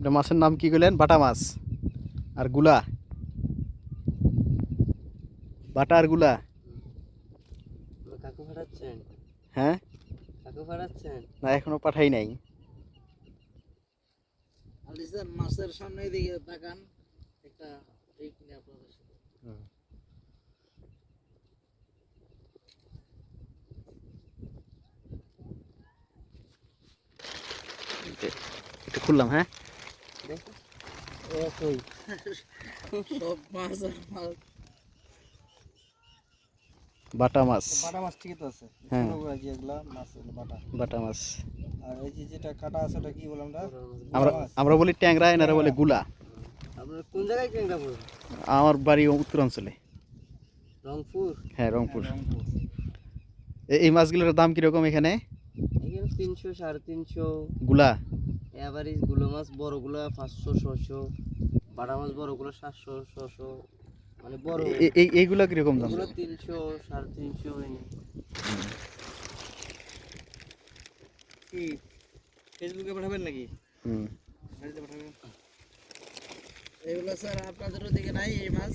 এটা মাছের নাম কি কইলেন? বাটা মাছ আর গুলা, বাটা আর গুলা। কাকু ফাটাচ্ছেন? হ্যাঁ, কাকু ফাটাচ্ছেন? না এখনো পাঠাই নাই। আলি স্যার মাছের সামনে দিকে তাকান, একটা ঠিক নিয়ে আপনাদের সাথে। এটা খুললাম, হ্যাঁ। দেখো সব মাছ আর মাছ। বাটা মাছ, বাটা মাছ ঠিকই তো আছে। হ্যাঁ। ছোটগুলা যেগুলা মাছ হলো বাটা। বাটা মাছ। আর এই যে যেটা কাটা আছে ওটা কি বললাম আমরা? আমরা গুলা মাছ। আমরা বলি ট্যাংরা, এনারা বলে গুলা। আপনার কোন জায়গায় ট্যাংরা পড়বে? আমার বাড়ি উত্তরাঞ্চলে। রংপুর? হ্যাঁ, রংপুর। রংপুর। এই মাছগুলোর দাম কিরকম এখানে? এখানে 300 350 গুলা এভারেজ। গুলো মাছ বড়গুলো 500 600, বাটা মাছ বড়গুলো 700 600, মানে বড় এইগুলা কিরকম দাম? এগুলো 300 350 এনে। কি ফেসবুকে পাঠাবেন নাকি? হুম। বাড়িতে পাঠাবেন। এগুলো স্যার আপনাদের ওদিকে নাই এই মাছ?